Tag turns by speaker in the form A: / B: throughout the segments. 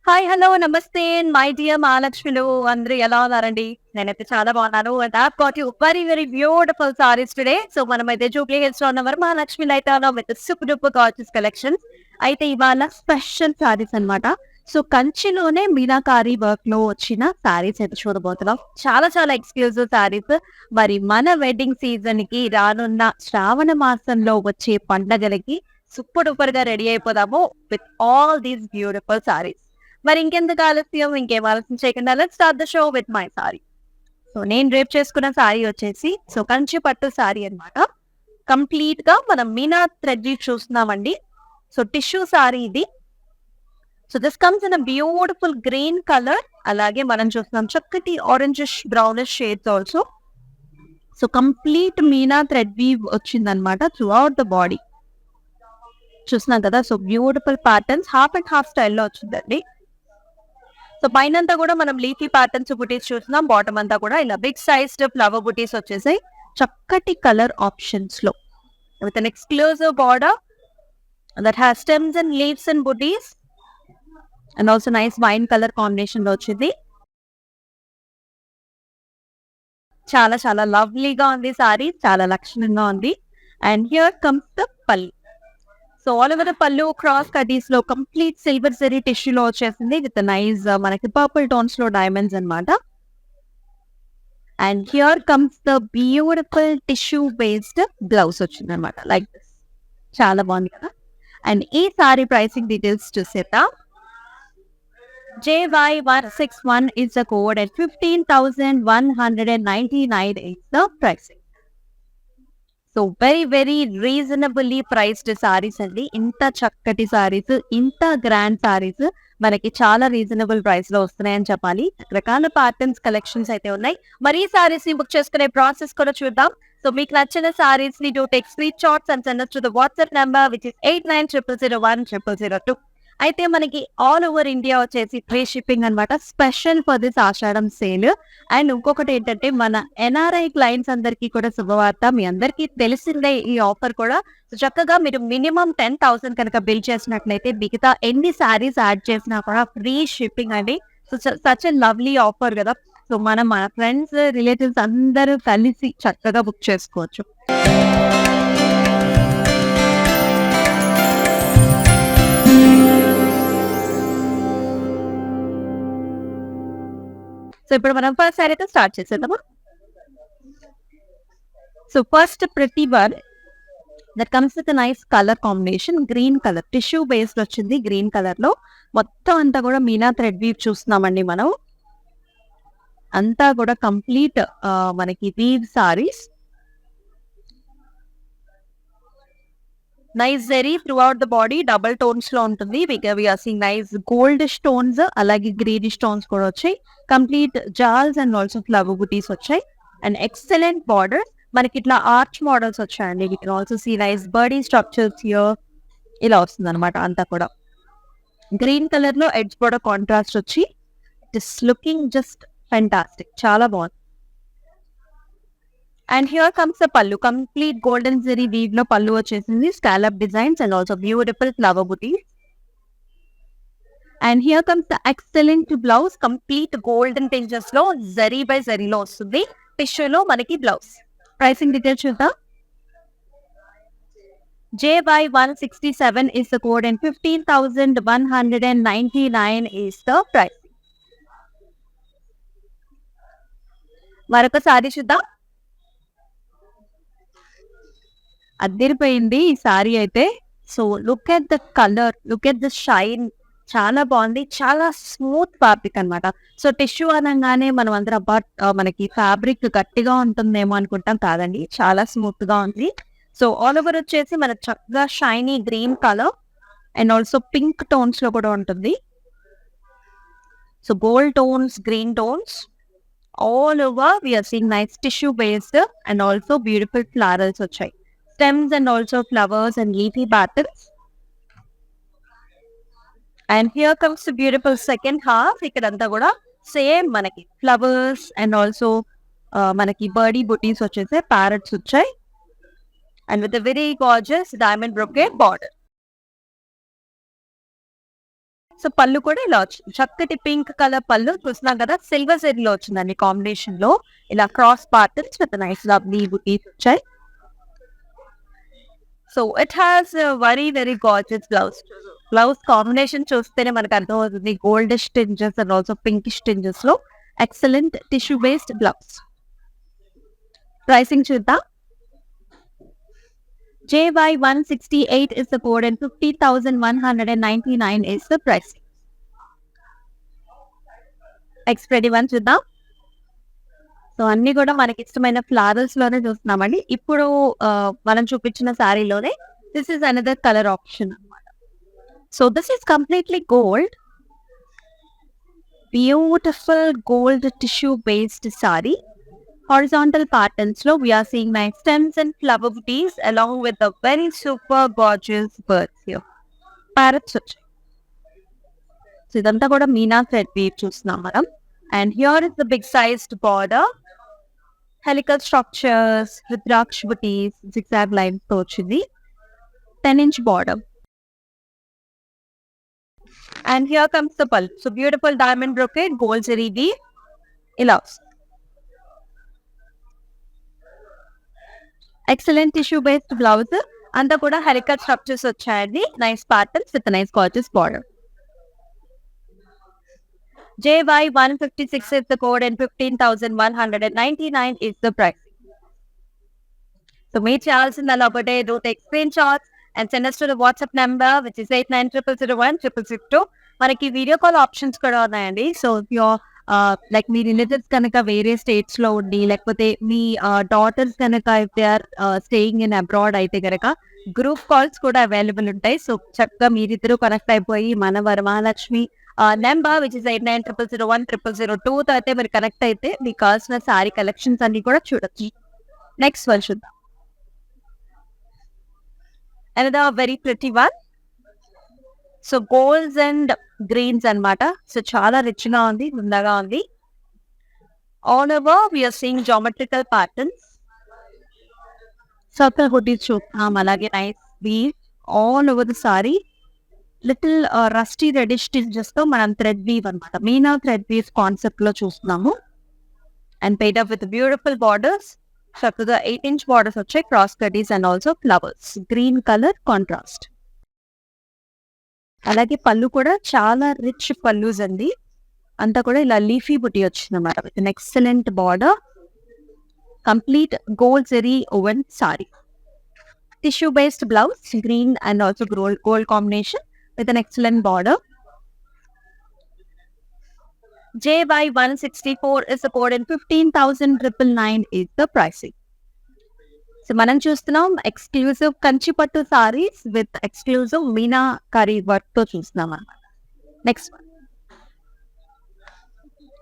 A: Hi, hello, నమస్తే. My dear మహాలక్ష్మిలు అందరూ ఎలా ఉన్నారండి? నేనైతే చాలా బాగున్నాను. And I have got you very very beautiful saris today. So మనమైతే జూబ్లీ హిల్స్ లో ఉన్న వరమహాలక్ష్మిలో అయితే ఉన్నాం with super duper gorgeous collections. అయితే ఇవాళ స్పెషల్ సారీస్ అన్నమాట. సో కంచిలోనే మీనాకారి వర్క్ లో వచ్చిన సారీస్ అయితే చూడబోతున్నాం. చాలా చాలా ఎక్స్క్లూజివ్ సారీస్. మరి మన వెడ్డింగ్ సీజన్ కి రానున్న శ్రావణ మాసంలో వచ్చే పండగలకి సూపర్ డూపర్ గా రెడీ అయిపోదాము with all these beautiful saris. మరి ఇంకెందుకు ఆలస్యం, ఇంకేం ఆలస్యం చేయకుండా let's start the show with my sari. So నేను రేప్ చేసుకున్న సారీ వచ్చేసి కంచి పట్టు సారీ అన్నమాట. కంప్లీట్ గా మనం మీనా థ్రెడ్ చూస్తున్నామండి. సో టిష్యూ సారీ ఇది. So this comes in a beautiful green colour. అలాగే మనం చూస్తున్నాం చక్కటి orangish brownish shades also. So complete meena thread weave వచ్చిందనమాట త్రూ అవుట్ ద బాడీ. చూస్తున్నాం కదా. So beautiful patterns half and half స్టైల్లో వచ్చిందండి. సో పైనంతా కూడా మనం లీఫీ ప్యాటర్న్స్ బుటీస్ చూస్తున్నాం. బాటమ్ అంతా కూడా ఇలా బిగ్ సైజ్డ్ ఫ్లవర్ బుటీస్ వచ్చేసాయి చక్కటి కలర్ ఆప్షన్స్ లో with an exclusive border that has stems and leaves and booties and also nice wine colour combination లో వచ్చింది. చాలా చాలా లవ్లీగా ఉంది సారీ, చాలా లక్షణంగా ఉంది. అండ్ హియర్ కమ్స్ ద పల్లి. సో ఆల్ ఓవర్ ద పళ్ళు క్రాస్ కటీస్ లో కంప్లీట్ సిల్వర్ జరీ టిష్యూ లో వచ్చేసింది విత్ నైస్ మనకి పర్పుల్ టోన్స్ లో డైమండ్స్ అన్నమాట. And here comes the beautiful tissue based blouse వచ్చింది అనమాట లైక్ దిస్. చాలా బాగుంది కదా. అండ్ ఈ సారీ ప్రైసింగ్ డీటెయిల్స్ చూసేద్దాం. JY161 is the code and 15,199 is the pricing. So very very reasonably priced saris అండి. ఇంత చక్కటి సారీస్, ఇంత గ్రాండ్ సారీస్ మనకి చాలా రీజనబుల్ ప్రైస్ లో వస్తున్నాయని చెప్పాలి. రకరకాల ప్యాటర్న్స్ కలెక్షన్స్ అయితే ఉన్నాయి. మరి ఈ సారీస్ ని బుక్ చేసుకునే ప్రాసెస్ కూడా చూద్దాం. సో మీకు నచ్చిన సారీస్ ని do take screenshots and send to the WhatsApp number which is 8900010002. అయితే మనకి ఆల్ ఓవర్ ఇండియా వచ్చేసి ఫ్రీ షిప్పింగ్ అన్నమాట, special for this Ashadham sale. And ఇంకొకటి ఏంటంటే మన ఎన్ఆర్ఐ క్లయింట్స్ అందరికీ కూడా శుభవార్త. మీ అందరికీ తెలిసిందే ఈ ఆఫర్ కూడా. సో చక్కగా మీరు మినిమం 10,000 కనుక బిల్ చేసినట్లయితే మిగతా ఎన్ని సారీస్ యాడ్ చేసినా కూడా ఫ్రీ షిప్పింగ్ అండి. So such a lovely offer కదా. సో మన ఫ్రెండ్స్ రిలేటివ్స్ అందరూ కలిసి చక్కగా బుక్ చేసుకోవచ్చు. సో ఇప్పుడు మనం ఫస్ట్ సారీ అయితే స్టార్ట్ చేసేద్దామా. సో ఫస్ట్ ప్రతి one that comes with nice colour combination. Green colour tissue based వచ్చింది. గ్రీన్ కలర్ లో మొత్తం అంతా కూడా మీనా థ్రెడ్ వీవ్ చూస్తున్నామండి మనం. అంతా కూడా కంప్లీట్ మనకి weave saris. Nice zari throughout the body double tones లో ఉంటుంది. నైస్ గోల్డ్ స్టోన్స్ అలాగే గ్రీన్ స్టోన్స్ కూడా వచ్చాయి. Complete jaals and also flower butis వచ్చాయి. అండ్ ఎక్సలెంట్ బార్డర్ మనకి ఇట్లా ఆర్చ్ మోడల్స్ వచ్చాయండి. You can also see nice birdie structures here. ఇలా వస్తుంది అనమాట అంతా కూడా. గ్రీన్ కలర్ లో ఎడ్జ్ బోర్డర్ కాంట్రాస్ట్ వచ్చి it is looking just fantastic, చాలా బాగుంది. అండ్ హియర్ కమ్స్ ద పల్లు. కంప్లీట్ గోల్డెన్ జరీ వీవ్ లో పల్లు వచ్చేసింది. Scallop designs and also beautiful flower booties. And here comes the excellent blouse. Complete golden tinges లో zari by జరీలో వస్తుంది. Tissue లో మనకి బ్లౌజ్. ప్రైసింగ్ డీటెయిల్స్ చూద్దాం. JY167 is the code and 15,199 is the price. మరొక sorry చూద్దాం. అదిరిపోయింది ఈ సారీ అయితే. So look at the colour, look at the shine. చాలా బాగుంది. చాలా స్మూత్ ఫ్యాబ్రిక్ అన్నమాట. సో టిష్యూ అనగానే మనం అందరం అబ్బా మనకి ఫ్యాబ్రిక్ గట్టిగా ఉంటుందేమో అనుకుంటాం, కాదండి, చాలా స్మూత్ గా ఉంది. సో ఆల్ ఓవర్ వచ్చేసి మనకు చక్కగా shiny green colour and also pink tones లో కూడా ఉంటుంది. So gold tones, green tones all over we are seeing nice tissue based and also beautiful florals వచ్చాయి. Stems and also flowers and leafy patterns. And here comes the beautiful second half. ఇక్కడంతా కూడా same మనకి flowers and also మనకి Birdie బుటీస్ వచ్చేసి parrots వచ్చాయి. And with very gorgeous diamond brocade border. So పళ్ళు కూడా ఇలా వచ్చింది, చక్కటి పింక్ కలర్ పళ్ళు చూస్తున్నాం కదా, సిల్వర్ జెరీ లో వచ్చిందండి కాంబినేషన్ లో. ఇలా cross patterns with nice lovely బుటీస్ వచ్చాయి. So it has very very gorgeous blouse combination చూస్తేనే మనకు అర్థమవుతుంది, goldish tinges and also pinkish tinges లో excellent tissue based blouse. Pricing చూద్దాం. JY168 is the code and 50,199 is the price. Express one చూద్దాం. So అన్ని కూడా మనకి ఇష్టమైన ఫ్లారల్స్ లోనే చూస్తున్నామండి. ఇప్పుడు మనం చూపించిన శారీలోనే this is another colour option అన్నమాట. So this is completely gold, beautiful gold tissue based sari. Horizontal patterns lo we are seeing nice stems and flower booties along with the very super gorgeous birds here. Parrots వచ్చాయి. So ఇదంతా కూడా Meena thread weave చూస్తున్నాం మనం. And here is the big sized border, helical structures, rudraksha booties, zigzag lines తో వచ్చింది. 10-inch border. And here comes the pallu. So beautiful diamond brocade, gold zari weave. ఇలా excellent tissue based blouse, అంతా కూడా helical structures వచ్చాయండి. Nice patterns with nice gorgeous border. JY156 is the code and 15,199 is the price. So మీరు చేయాల్సిందల్లా ఒకటే, do take screenshots and send us to the WhatsApp number which is 8900016662. మనకి video call options కూడా ఉన్నాయండి. So like మీ relatives కనుక వేరే states లో ఉండి, లేకపోతే మీ డాటర్స్ కనుక if they are staying in abroad అయితే కనుక గ్రూప్ కాల్స్ కూడా అవైలబుల్ ఉంటాయి. సో చక్కగా మీరిద్దరూ కనెక్ట్ అయిపోయి మన వరమహాలక్ష్మి నెంబర్ విచ్ ఇస్ 8900010002 తో అయితే మీరు కనెక్ట్ అయితే మీకు కావాల్సిన సారీ కలెక్షన్స్ అన్ని కూడా చూడొచ్చు. నెక్స్ట్ వన్ చూద్దాం. Another very pretty one. So golds and greens అన్నమాట. సో చాలా రిచ్ గా ఉంది, ముందగా ఉంది. All over we're seeing geometrical patterns. Circle booties చూస్తాం, అలాగే nice weave all over the sari. Little rusty reddish tinges తో మనం థ్రెడ్ వీవ్ అనమాట, మీనా థ్రెడ్ వీవ్ కాన్సెప్ట్ లో చూస్తున్నాము. And paired up with beautiful borders. చక్కగా 8-inch బార్డర్స్ వచ్చాయి, cross cutties and also flowers, green colour contrast. అలాగే పళ్ళు కూడా చాలా రిచ్ పళ్ళుస్ అండి, అంతా కూడా ఇలా లీఫీ బుటీ వచ్చింది అన్నమాట with an excellent border. Complete gold zari woven sari, tissue based blouse, green and also gold combination with an excellent border. JY164 is the code and 15,999 is the pricing. So మనం చూస్తున్నాం exclusive Kanchipattu saris with exclusive meenakari work తో చూస్తున్నాం అన్నమాట. Next one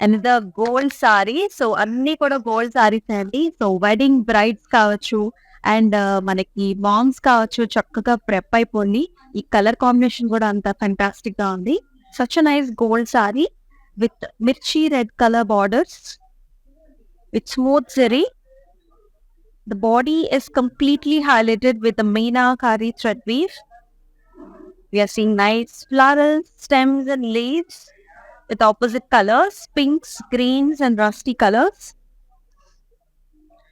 A: another gold sari. So అన్ని కూడా gold saris అండి. So wedding brides కావచ్చు and మనకి మామ్స్ కావచ్చు, చక్కగా ప్రెప్ అయిపోయి. ఈ కలర్ కాంబినేషన్ కూడా అంత ఫెంటాస్టిక్ గా ఉంది. Such nice gold sorry with mirchi red color borders with smooth zari. The body is completely highlighted with the meenakari thread weave. We are seeing nice florals, stems and leaves with opposite colors, pinks, greens and rusty colors.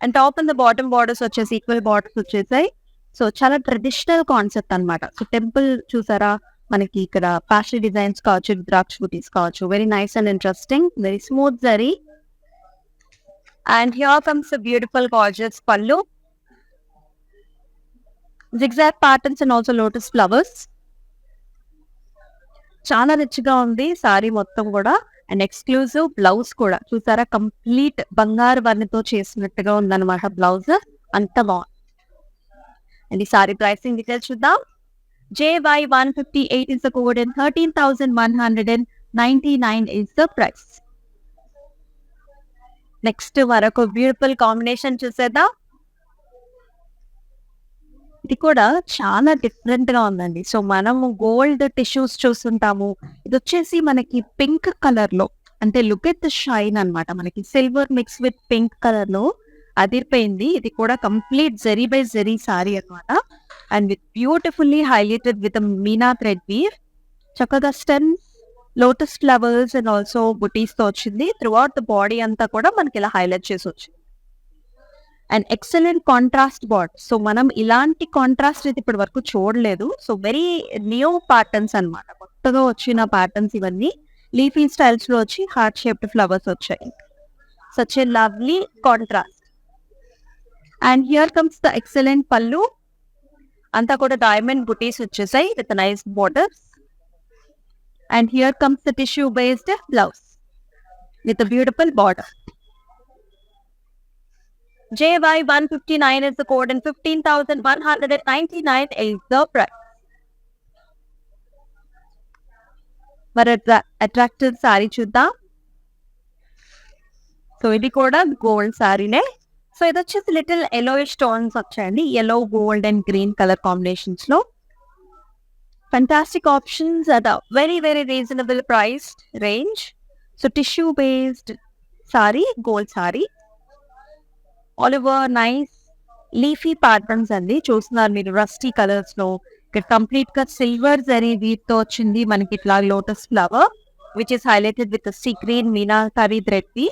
A: And top and the bottom borders వచ్చేసి equal borders వచ్చేసాయి. So చాలా traditional concept అన్నమాట. So temple చూసారా, మనకి ఇక్కడ fashion designs కావచ్చు, rudraksha booties కావచ్చు. Very nice and interesting, very smooth zari. And here comes the beautiful gorgeous pallu, zigzag patterns and also lotus flowers. చాలా రిచ్ గా ఉంది సారీ మొత్తం కూడా. అండ్ ఎక్స్క్లూజివ్ బ్లౌజ్ కూడా చూసారా, కంప్లీట్ బంగారు వర్ణతో చేసినట్టుగా ఉందన్నమాట బ్లౌజ్, అంత బాగుంది. అండ్ ఈ సారీ ప్రైసింగ్ డీటెయిల్స్ చూద్దాం. JY158 is the code and 13,199 is the price. Next మరొక బ్యూటిఫుల్ కాంబినేషన్ చూసేద్దాం. ఇది కూడా చాలా డిఫరెంట్ గా ఉందండి. సో మనము గోల్డ్ టిష్యూస్ చూస్తుంటాము, ఇది వచ్చేసి మనకి పింక్ కలర్ లో, అంటే లుక్ ఎట్ ద షైన్ అన్నమాట. మనకి silver mix with pink colour లో అదిరిపోయింది. ఇది కూడా కంప్లీట్ జరీ బై జరీ సారీ అన్నమాట. And with beautifully highlighted with meena thread weave. చక్కగా stems lotus flowers and also booties తో వచ్చింది. త్రూ అవుట్ ద బాడీ అంతా కూడా మనకి ఇలా హైలైట్ చేసి వచ్చింది. And excellent contrast border. So మనం ఇలాంటి కాంట్రాస్ట్ అయితే ఇప్పటి వరకు చూడలేదు. సో వెరీ న్యూ ప్యాటర్న్స్ అన్నమాట. కొత్తగా వచ్చిన ప్యాటర్న్స్ ఇవన్నీ. లీఫీ స్టైల్స్ లో వచ్చి హార్ట్ షేప్డ్ ఫ్లవర్స్ వచ్చాయి. Such a lovely contrast. And here comes the excellent పళ్ళు. అంతా కూడా డైమండ్ బుటీస్ వచ్చేసాయి with nice borders. And here comes the tissue based blouse with beautiful border. JY159 is the code and 15,199 is the price. మరి attractive sari చూద్దాం. So ఇది కూడా gold సారీనే. So ఇది వచ్చేసి లిటిల్ ఎలోయిష్ స్టోన్స్ వచ్చాయండి. Yellow, gold and green colour combinations లో. Fantastic options at very very reasonable price range. So tissue based sari, gold sari. All over nice leafy patterns అండి. చూస్తున్నారు మీరు రస్టీ కలర్స్ లో. ఇక్కడ కంప్లీట్ గా సిల్వర్ జరీ వీట్ తో వచ్చింది మనకి ఇట్లా lotus flower which is highlighted with sea green meenakari thread వి.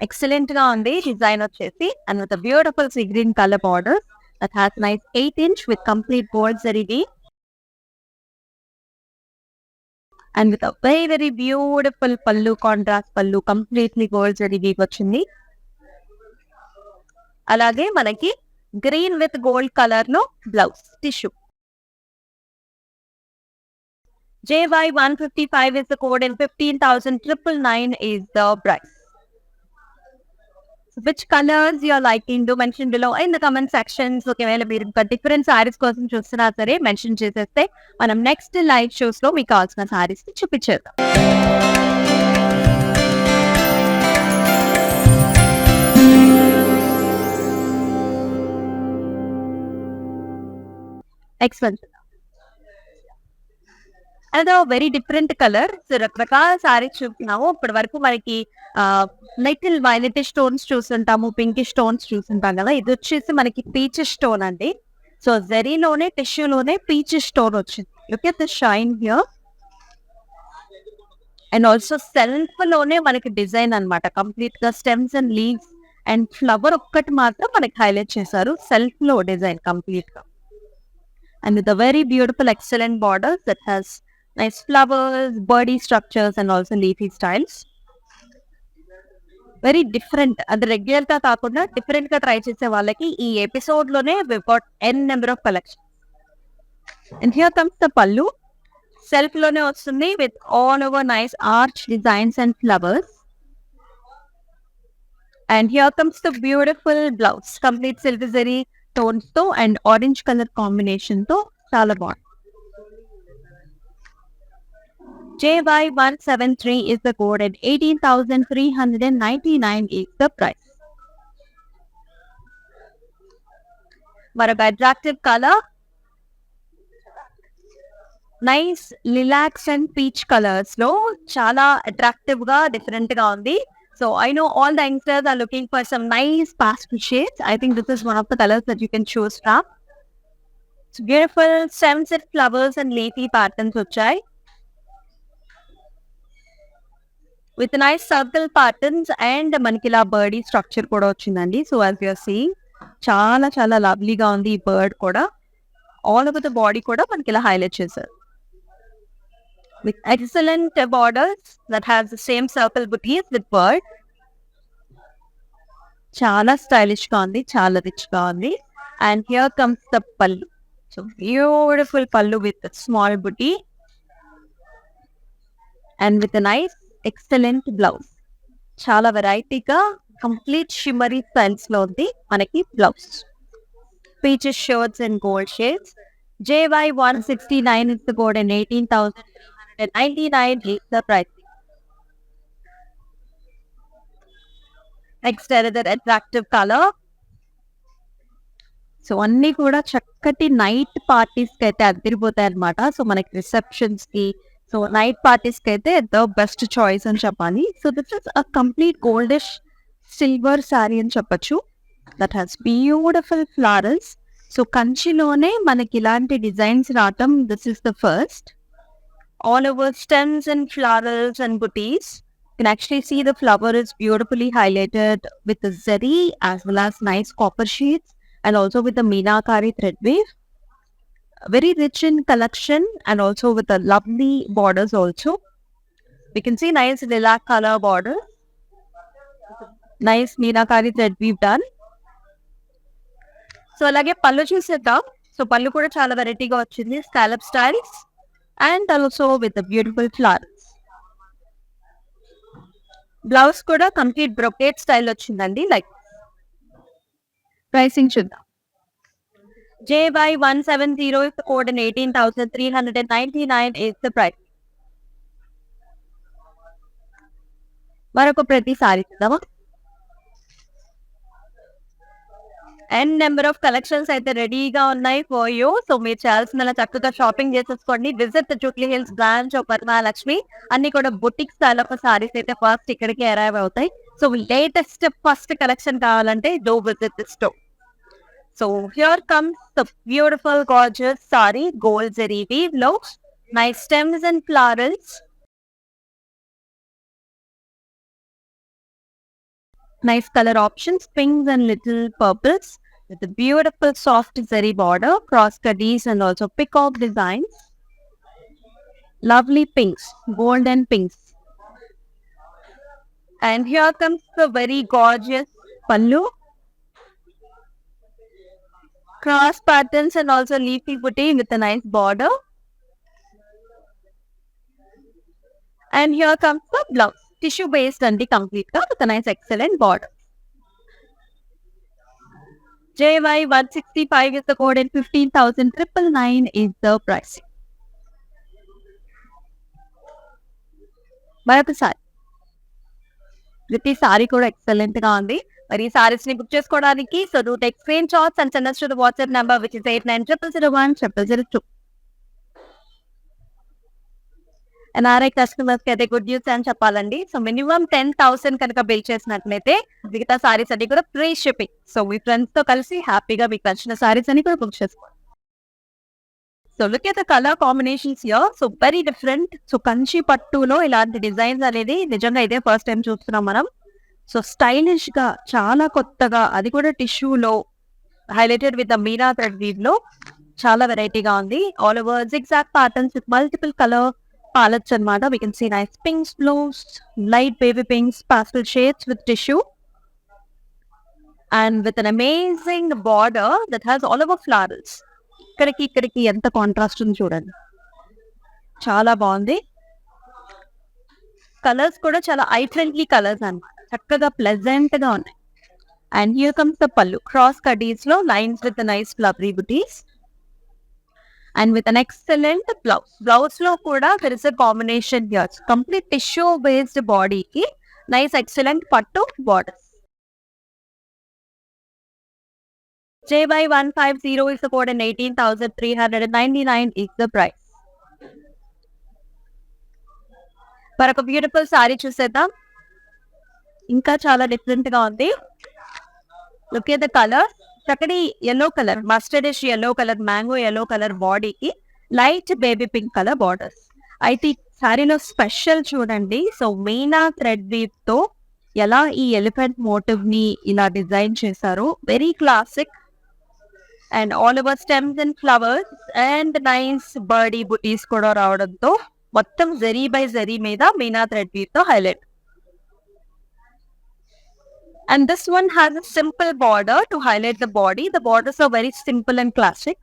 A: ఎక్సలెంట్ గా ఉంది డిజైన్ వచ్చేసి. And with beautiful sea green colour border that has nice 8 inch with complete gold zari వి. And with very very beautiful pallu, contrast pallu, completely gold zari weave వచ్చింది. అలాగే మనకి green with gold colour లో blouse tissue. JY155 is the code and 15,999 is the price. So which colors you are liking, do mention below in the comment sections. ఒకవేళ మీరు different saris కోసం చూస్తున్నా సరే mention చేసేస్తే మనం నెక్స్ట్ లైవ్ షోస్ లో మీకు కావాల్సిన సారీస్ చూపించేద్దాం. ఎక్స్పెన్సివ్ అదో వెరీ డిఫరెంట్ కలర్. రకరకాల సారీస్ చూస్తున్నాము. ఇప్పటి వరకు మనకి లిటిల్ వైలెట్ స్టోన్స్ చూస్తుంటాము, పింక్ స్టోన్స్ చూస్తుంటాం కదా. ఇది వచ్చేసి మనకి పీచ్ స్టోన్ అండి. సో జరీలోనే టిష్యూలోనే పీచ్ స్టోన్ వచ్చింది. Look at the shine here. And also self లోనే మనకి డిజైన్ అన్నమాట. కంప్లీట్ గా stems and leaves and flower ఒక్కటి మాత్రం మనకి హైలైట్ చేశారు. సెల్ఫ్ లో డిజైన్ కంప్లీట్ గా. And with a very beautiful excellent borders that has nice flowers, birdy structures and also leafy styles. Very different. అది రెగ్యులర్ గా కాకుండా డిఫరెంట్ గా ట్రై చేసే వాళ్ళకి ఈ ఎపిసోడ్ లోనే we've got n number of collections. And here comes the pallu. Self లోనే వస్తుంది with all over nice arch designs and flowers. And here comes the beautiful blouse. Complete silver zari tones తో and orange colour combination తో చాలా బాగుంది. JY173 is the code and 18,399 is the price. మరొక attractive colour nice lilacs and peach colours లో చాలా attractive గా different గా ఉంది. So I know all the youngsters are looking for some nice pastel shades. I think this is one of the colors that you can choose from. It's beautiful stems and flowers and leafy patterns వచ్చాయి. With nice circle patterns and మనకి ఇలా Birdie structure కూడా వచ్చిందండి. So as you are seeing చాలా చాలా లవ్లీగా ఉంది ఈ bird కూడా. ఆల్ ఓవర్ ద బాడీ కూడా మనకి ఇలా హైలైట్ చేశారు. With excellent borders that has the same circle booties with bird. చాలా స్టైలిష్ గా ఉంది, చాలా రిచ్ గా ఉంది. And here comes the pallu. So beautiful pallu with a small booty and with a nice excellent blouse. చాలా వెరైటీగా complete shimmery styles లో ఉంది మనకి blouse. Peaches shirts and gold shades. JY169 is the code and 18,399 is the price. Next another attractive color. So అన్ని కూడా చక్కటి night parties కి అయితే అదిరిపోతాయి అనమాట. సో మనకి రిసెప్షన్స్ కి, సో నైట్ పార్టీస్ కి అయితే ద బెస్ట్ చాయిస్ అని చెప్పాలి. So this is a complete goldish silver sari అని చెప్పొచ్చు. That has beautiful flowers. So కంచిలోనే మనకి ఇలాంటి డిజైన్స్ రావటం this is the first. all over stems and florals and booties. You can actually see the flower is beautifully highlighted with the zari as well as nice copper sheets and also with the meenakari thread weave. Very rich in collection and also with the lovely borders also. We can see nice lilac color border. Nice meenakari thread weave done. So అలాగే పళ్ళు చూసేద్దాం. So పళ్ళు కూడా చాలా వెరైటీగా వచ్చింది. Scallop styles and also with beautiful flowers. Blouse కూడా complete brocade style వచ్చిందండి. లైక్ ప్రైసింగ్ చూద్దాం. JY170 is the code and 18,399 is the price. మరొక ప్రతి సారీ చూద్దామా. అండ్ నెంబర్ ఆఫ్ కలెక్షన్స్ అయితే రెడీగా ఉన్నాయి ఫర్ యూ. సో మీరు చేయాల్సిన చక్కగా షాపింగ్ చేసేసుకోండి. Visit the Jubilee hills branch of Varamahalakshmi. అన్ని కూడా బుటిక్ స్టైల్ ఆఫ్ సారీస్ అయితే ఫస్ట్ ఇక్కడికి అరైవ్ అవుతాయి. సో లేటెస్ట్ ఫస్ట్ కలెక్షన్ కావాలంటే do visit this store. So here comes the beautiful gorgeous saree, gold zari weave looks, nice stems and florals. Nice color options, pinks and little purples with a beautiful soft zari border, cross kadis and also peacock designs. Lovely pinks, gold and pinks. And here comes the very gorgeous pallu. Cross patterns and also leafy booty with a nice border. And here comes the blouse. Tissue based and complete with a nice excellent border. JY165 is the code and 15,999 is the price. మరొకసారి ప్రతి sorry కూడా excellent గా ఉంది. మరి ఈ సారీస్ ని book చేసుకోవడానికి so do take screenshots and send us to the WhatsApp number which is 8900010002. NRI customers కి అయితే గుడ్ న్యూస్ అని చెప్పాలండి. సో మినిమం 10,000 కనుక బిల్ చేసినట్లయితే మిగతా సారీస్ అన్ని కూడా ఫ్రీ షిప్పింగ్. సో మీ ఫ్రెండ్స్ తో కలిసి హ్యాపీగా మీకు నచ్చిన సారీస్ అన్ని కూడా బుక్ చేసుకోండి. So look at the colour combinations here. So very different. So Kanchi పట్టులో ఇలాంటి డిజైన్స్ అనేది నిజంగా ఇదే ఫస్ట్ టైం చూస్తున్నాం మనం. సో స్టైలిష్ గా చాలా కొత్తగా, అది కూడా టిష్యూలో highlighted with the meena thread weave లో చాలా వెరైటీగా ఉంది. All over zigzag patterns with multiple colour palettes అన్నమాట. We can see nice pinks, blues, light baby pinks, pastel shades with tissue and with an amazing border that has all over flowers. ఇక్కడికి ఎంత contrast ఉంది చూడండి, చాలా బాగుంది. Colours కూడా చాలా I friendly colours అన్నమాట, చక్కగా ప్లెజెంట్ గా ఉన్నాయి. And here comes the pallu, cross kadis లో lines with nice flowery butis and with an excellent blouse. Blouse లో కూడా there is a combination here, complete tissue based బాడీకి nice excellent pattu borders. JY150 is the code and 18,399 is the price. మరొక beautiful sari చూసేద్దాం. ఇంకా చాలా different గా ఉంది. Look at the colour, చక్కటి yellow colour, mustardish yellow colour, mango yellow colour బాడీకి light baby pink colour borders. అయితే ఈ సారీలో స్పెషల్ చూడండి. సో మీనా థ్రెడ్ వీవ్ తో ఎలా ఈ ఎలిఫెంట్ మోటివ్ ని ఇలా డిజైన్ చేశారు. Very classic and all over stems and flowers and nice Birdie బుటీస్ కూడా రావడంతో మొత్తం జరీ బై జరీ మీద మీనా థ్రెడ్ వీవ్ తో highlight. And this one has a simple border to highlight the body. The borders are very simple and classic.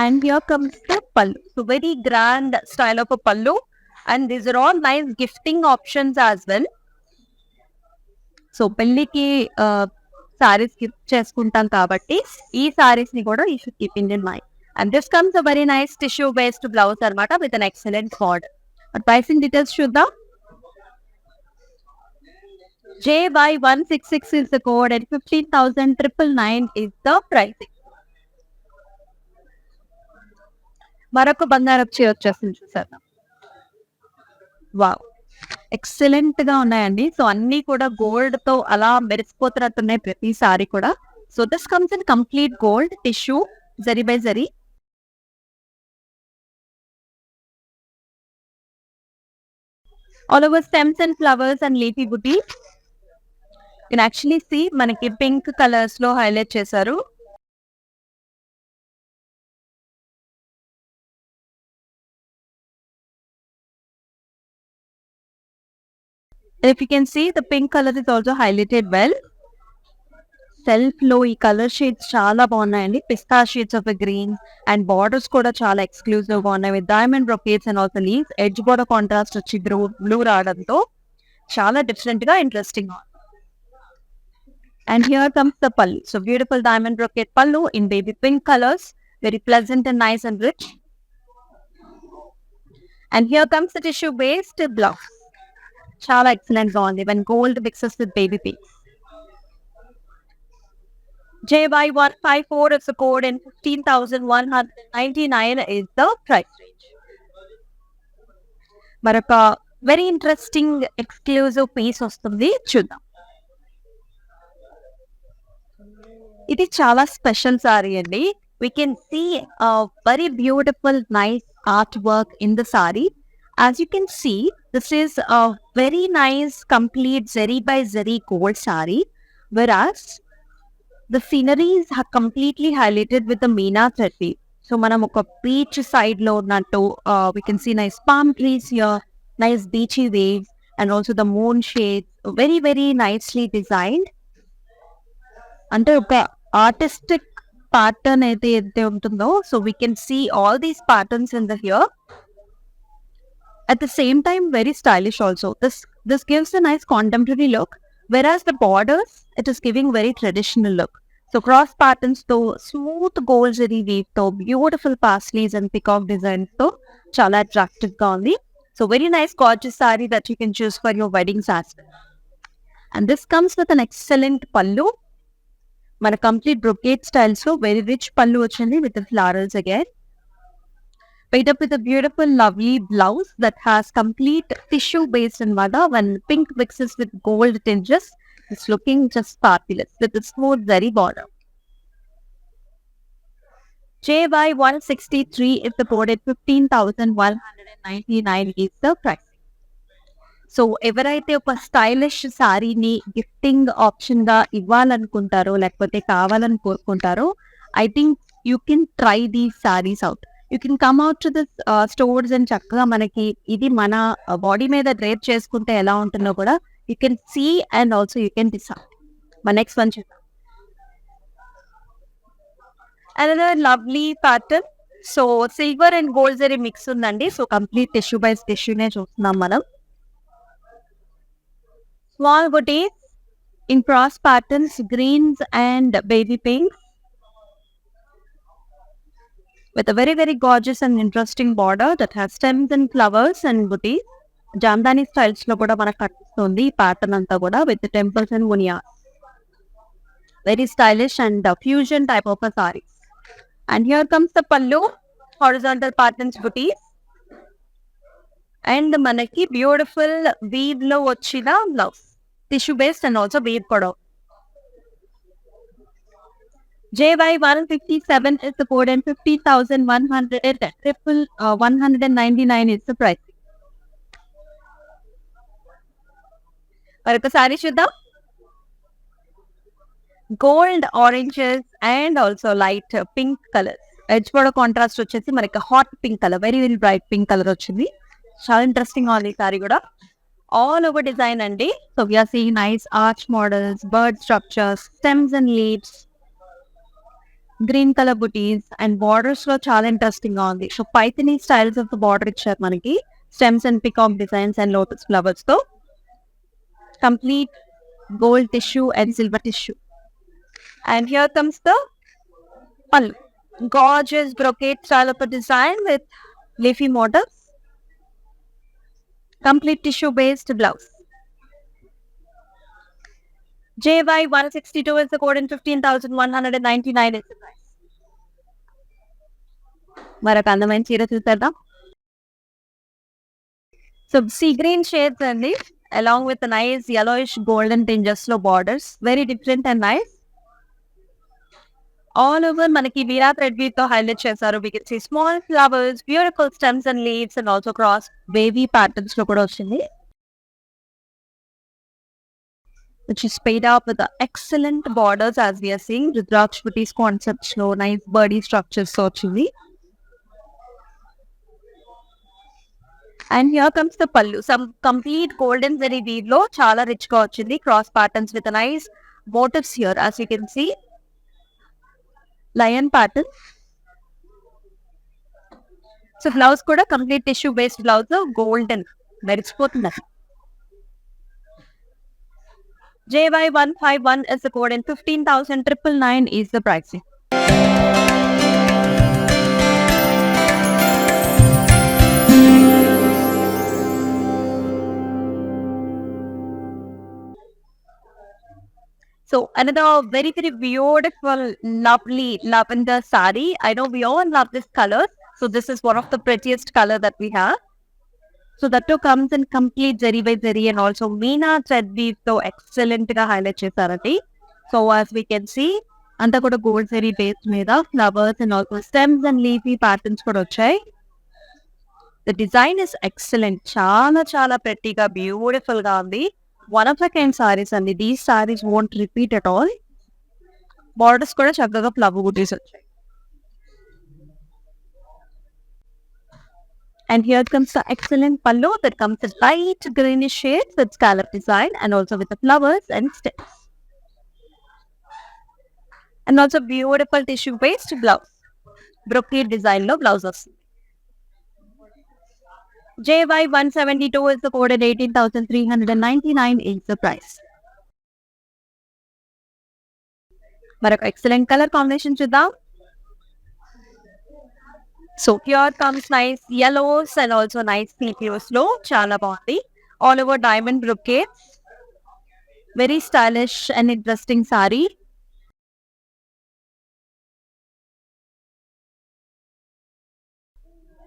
A: And here comes the pallu. So very grand style of a pallu. And these are all nice gifting options as well. సో పెళ్లికి saris gift చేసుకుంటాం కాబట్టి ఈ సారీస్ ని కూడా you should keep in mind. And this comes a very nice tissue based blouse అన్నమాట with an excellent border. Pricing details చూద్దాం. JY166 is the code and 15,999 is the pricing. మరొక బంగారపు చీర వచ్చేసింది చూసారు. వావ్, ఎక్సలెంట్ గా ఉన్నాయండి. సో అన్ని కూడా గోల్డ్ తో అలా మెరిసిపోతున్నట్టున్నాయి ప్రతి సారీ కూడా. So this comes in complete gold tissue zari by zari all over stems and flowers and leafy buti. Can actually see మనకి పింక్ కలర్స్ లో హైలైట్ చేశారు. If you can see, the pink color is also highlighted well. Self లో ఈ colour shades చాలా బాగున్నాయండి. Pista shades of green and borders కూడా చాలా exclusive గా ఉన్నాయి. With diamond brocades and also leaves. Edge border contrast వచ్చి బ్లూ రావడంతో చాలా డిఫరెంట్ గా interesting. And here comes the pallu. So beautiful diamond brocade pallu in baby pink colors. Very pleasant and nice and rich. And here comes the tissue based blouse. Chala excellent గా ఉంది when gold mixes with baby pink. JY154 is the code and 15,199 is the price range. మరొక very interesting exclusive piece వస్తుంది, చూద్దాం. ఇది చాలా special sorry అండి. We can see a very beautiful nice artwork in the saree. As you can see, this is a very nice complete zari by zari gold saree, whereas the sceneries are completely highlighted with the meena thread weave. So manam oka beach side lo unnattu, we can see nice palm trees here, nice beachy waves and also the moon shades, very very nicely designed. అంటే ఒక artistic pattern అయితే ఉంటుందో, so we can see all these patterns in the here. At the same time, very stylish also. This gives a nice contemporary look, whereas the borders, it is giving very traditional look. So cross patterns to smooth gold zari weave to beautiful paisleys and peacock designs to chala attractive ga undi. So very nice gorgeous saree that you can choose for your weddings as well. And this comes with an excellent pallu. మన complete brocade styles లో very rich పళ్ళు వచ్చింది with florals again. Paid up with a beautiful lovely blouse that has complete tissue based anvada when pink mixes with gold tinges. It's looking just fabulous with a smooth zari border. JY163 is the code at 15,199 is the price. So ఎవరైతే ఒక stylish సారీని gifting option గా ఇవ్వాలనుకుంటారో లేకపోతే కావాలని కోరుకుంటారో, I think you can try these saris out. You can come out to this stores and చక్కగా మనకి ఇది మన బాడీ మీద డ్రేప్ చేసుకుంటే ఎలా ఉంటుందో కూడా you can see and also you can decide. మన నెక్స్ట్ వన్ చూద్దాం. Another lovely pattern. So silver and gold zari mix ఉందండి. సో కంప్లీట్ టిష్యూ బై టిష్యూనే చూస్తున్నాం మనం. Small boutique in cross patterns, greens and baby pinks with a very very gorgeous and interesting border that has stems and flowers and boutique. Jamdani styles lo kuda manaku kannistundi ee pattern anta kuda with the temples and munia. Very stylish and fusion type of a saree. And here comes the pallu, horizontal patterns boutique. And manaki beautiful weave lo vachina blouse. Tissue based and also weave koda. JY157 is the code and 50,199 is the price. మరొక sorry చూద్దాం. Gold oranges and also light pink colour. Edge border contrast వచ్చేసి మనకి hot pink colour, very very bright pink colour వచ్చింది. చాలా interesting ఉంది ఈ sorry కూడా. All over design అండి. So we are seeing nice arch models, bird structures, stems and leaves, green color booties and borders లో చాలా ఇంట్రెస్టింగ్ గా ఉంది. So Paithani styles of the border ఇచ్చారు మనకి. Stems and peacock designs and lotus flowers తో complete gold tissue and silver tissue. And here comes the pallu. Gorgeous brocade style of a design with leafy motifs. Complete tissue based blouse. JY162 is the code and 15,199 is the price. మరొక అందమైన చీర చూద్దాం. So sea green shades అండి, along with the nice yellowish golden tinges లో borders, very different and nice. All over మనకి వీరా thread weave తో highlight చేశారు. We can see small flowers, beautiful stems and leaves and also cross wavy patterns లో కూడా వచ్చింది. which is paid up with the excellent borders as we are seeing. Rudrakshpati's concepts లో nice birdie structures తో వచ్చింది. And here comes the pallu. Some complete golden zari weave లో చాలా rich గా వచ్చింది. Cross patterns with a nice motifs here as you can see. Lion pattern. So blouse కూడా complete tissue based blouse golden మెరిచిపోతుంది. JY151 is the code and 15,999 is the pricing. So another very beautiful, lovely lavender sari. I know we all love this color. So this is one of the prettiest color that we have. So that too comes in complete zari by zari and also Meena thread weave తో excellent గా highlight చేశారండి. So as we can see, అంతా కూడా gold zari base మీద flowers and also stems and leafy patterns కూడా వచ్చాయి. The design is excellent. చాలా చాలా prettyగా beautiful గా ఉంది. One of the kind sarees అండి. These sarees won't repeat at all. Borders కూడా చక్కగా ఫ్లవర్ బూటీస్ వచ్చాయి. And here comes the excellent pallu that comes in light greenish shades with scallop design and also with the flowers and stems. And also beautiful tissue based blouse. Brocade design lo blouses. JY172 is the code and 18,399 is the price. Marok excellent color combination chuddam. So here comes nice yellows and also nice PPOs లో చాలా బాగుంది. All over diamond brocades. Very stylish and interesting saree.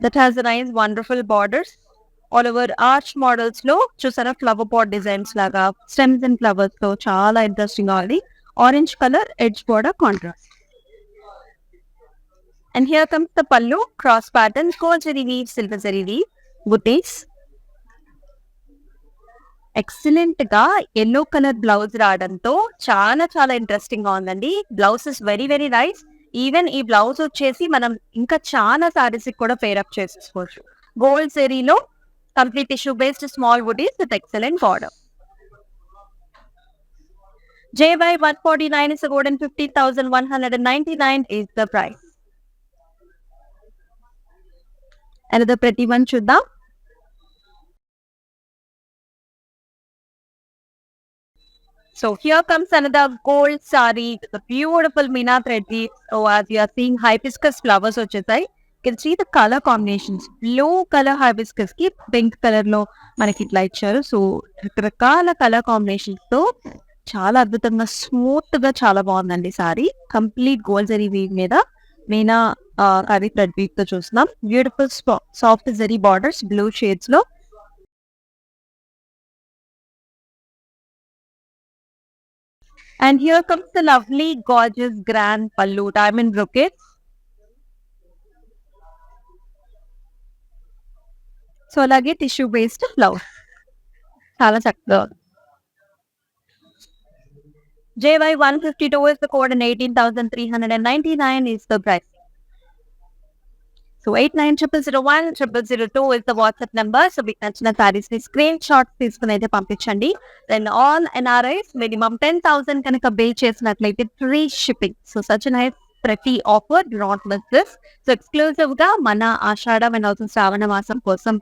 A: That has a nice wonderful borders. All over arch models లో చూసారా flower pot designs లాగా stems and flowers తో చాలా interesting గా ఉంది. Orange color edge border contrast. And here comes the pallu, cross pattern, gold zari weave, silver zari weave, booties. Excellent గా yellow colour blouse రావడంతో చాలా చాలా ఇంట్రెస్టింగ్ గా ఉందండి. Blouse is very nice. Even ఈ బ్లౌజ్ వచ్చేసి మనం ఇంకా చాలా సారీస్ కూడా పేరప్ చేసుకోవచ్చు. గోల్డ్ జరీలో complete tissue based small booties with excellent border. JY149 is the code and 15,199 is the price. Another pretty one చూద్దాం. So here comes another gold saree with a beautiful Meena thread weave. So as you are seeing hibiscus flowers వచ్చేసాయి. You can see the color combinations. Blue color hibiscus కి pink colour లో మనకి ఇట్లా ఇచ్చారు. So రకరకాల colour combinations తో చాలా అద్భుతంగా స్మూత్ గా చాలా బాగుందండి sari. Complete gold zari weave మీద మీనా కర్రీ థ్రెడ్ వీవ్ తో చూస్తున్నాం. Beautiful soft zari borders blue shades లో. And here comes the lovely gorgeous grand pallu diamond brocade. So అలాగే టిష్యూ బేస్డ్ బ్లౌజ్ చాలా చక్కగా. JY152 is the code and 18,399 is the price. So 8900010002 is the WhatsApp number. So మీకు నచ్చిన సారీస్ ని screen shot తీసుకుని అయితే పంపించండి. దెన్ ఆల్ NRIs మినిమం 10,000 కనుక బిల్ చేసినట్లయితే free shipping. So such nice ప్రతి offer, not miss this. So exclusive గా మన ఆషాఢం అండ్ ఆల్సో శ్రావణ మాసం కోసం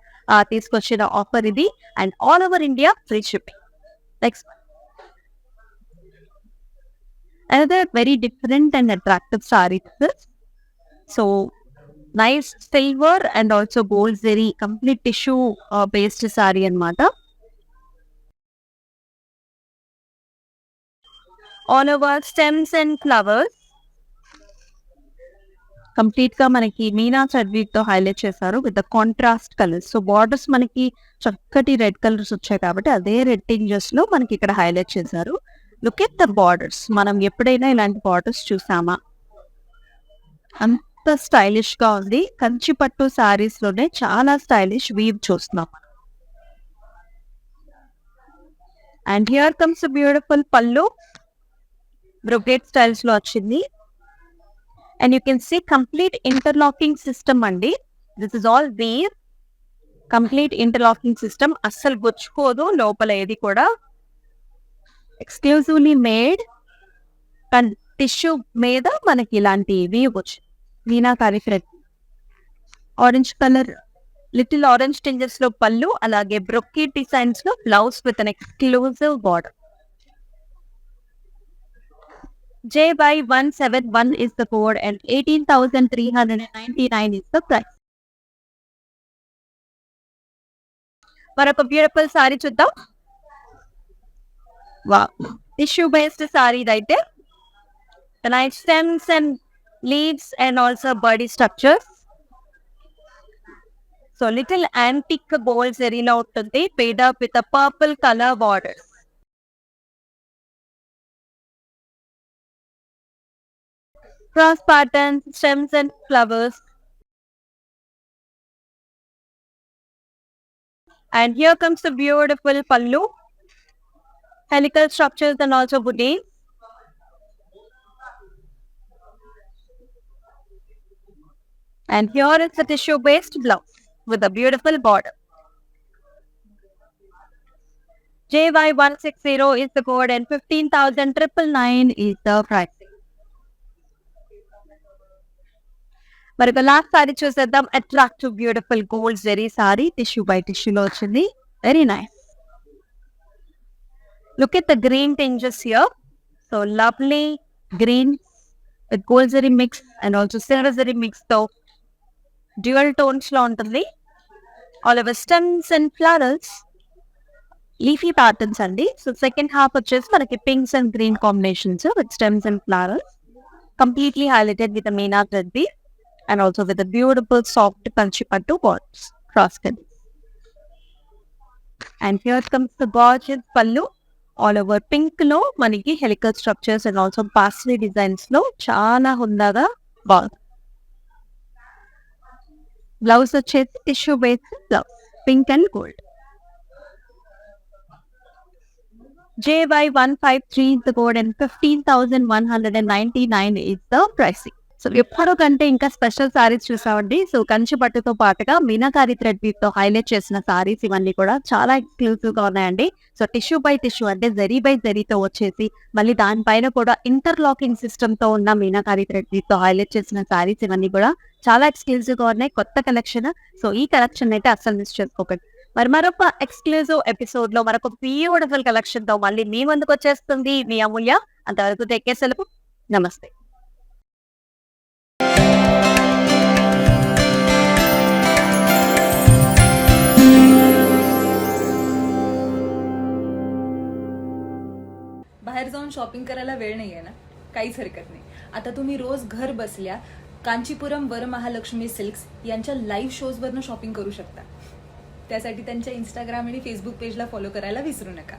A: తీసుకొచ్చిన ఆఫర్ ఇది. And all over India free shipping. Next another very different and attractive saree this. So nice silver and also gold zari complete tissue based saree anamata. All over stems and flowers. Complete గా మనకి Meena thread weave తో highlight చేశారు with the contrast colours. So borders మనకి చక్కటి red colours వచ్చాయి కాబట్టి అదే red tinges లో మనకి ఇక్కడ హైలైట్ చేశారు. Look at the borders. మనం ఎప్పుడైనా ఇలాంటి బార్డర్స్ చూసామా? అంత స్టైలిష్ గా ఉంది. కంచి పట్టు సారీస్ లోనే చాలా స్టైలిష్ వీవ్ చూస్తున్నాం. And here comes beautiful pallu, brocade styles లో వచ్చింది. And you can see complete interlocking system అండి. This is all weave, complete interlocking system, అస్సలు గుచ్చుకోదు లోపల ఏది కూడా. ఎక్స్క్లూజివ్లీ మేడ్ టిష్యూ మీద మనకి ఇలాంటి వీవ్ వచ్చింది. Meenakari thread, orange colour, little orange tinges లో పళ్ళు, అలాగే బ్రొకేట్ డిజైన్స్ లో blouse with an exclusive border. JY171 is the code and 18,399 is the price. మరొక బ్యూటిఫుల్ సారీ చూద్దాం. వావ్, టిష్యూ బేస్డ్ సారీ ఇదైతే. Nice stems and leaves and also body structures. So little antique gold జరీలో ఉంటుంది, paired up with purple colour borders. Cross patterns, stems and flowers. And here comes the beautiful pallu, helical structures and also booties. And here is the tissue based blouse with a beautiful border. JY160 is the code and 15,999 is the price. మరొక last sari చూసేద్దాం. Attractive beautiful gold zari sari, tissue by టిష్యూలో వచ్చింది. Very nice. Look at the green tinges here. So lovely green with gold zari mix and also silver zari mix తో dual tones లో ఉంటుంది. All over stems and flowers, leafy patterns అండి. So second half వచ్చేసి మనకి pinks and green combinations with stems and flowers, completely highlighted with meena thread bead and also with a beautiful soft kanchi pattu borders, cross cut. And here comes the gorgeous pallu, all over pink lo maniki helical structures and also parsley designs lo chaala hundaga bag. Blouse vachesi tissue based blouse, pink and gold. JY153 is the code and 15,199 is the pricing. So ఎప్పుడో కంటే ఇంకా special saris చూసామండి. So Kanchi పట్టుతో పాటుగా meenakari thread weave తో highlight చేసిన సారీస్ ఇవన్నీ కూడా చాలా ఎక్స్క్లూసివ్ గా ఉన్నాయండి. సో టిష్యూ బై టిష్యూ అంటే జరీ బై జరీతో వచ్చేసి మళ్ళీ దానిపైన కూడా ఇంటర్లాకింగ్ సిస్టమ్ తో ఉన్న మీనాకారి థ్రెడ్ వీవ్ తో హైలైట్ చేసిన సారీస్ ఇవన్నీ కూడా చాలా ఎక్స్క్లూసివ్ గా ఉన్నాయి. కొత్త కలెక్షన్. సో ఈ కలెక్షన్ అయితే అస్సలు మిస్ చేసుకోకండి. మరి మరొక ఎక్స్క్లూజివ్ ఎపిసోడ్ లో మరొక బ్యూటిఫుల్ కలెక్షన్ తో మళ్ళీ మీ ముందుకు వచ్చేస్తుంది మీ అమూల్య. అంతవరకు తెక్కే సెలవు. నమస్తే.
B: बाहेर जाऊन शॉपिंग करायला वेळ नाही आहे ना, काहीच हरकत नाही. आता तुम्ही रोज घर बसल्या कांचीपुरम वरमहालक्ष्मी सिल्क्स यांच्या लाईव्ह शोजवरनं शॉपिंग करू शकता. त्यासाठी त्यांच्या इंस्टाग्राम आणि फेसबुक पेजला फॉलो करायला विसरू नका.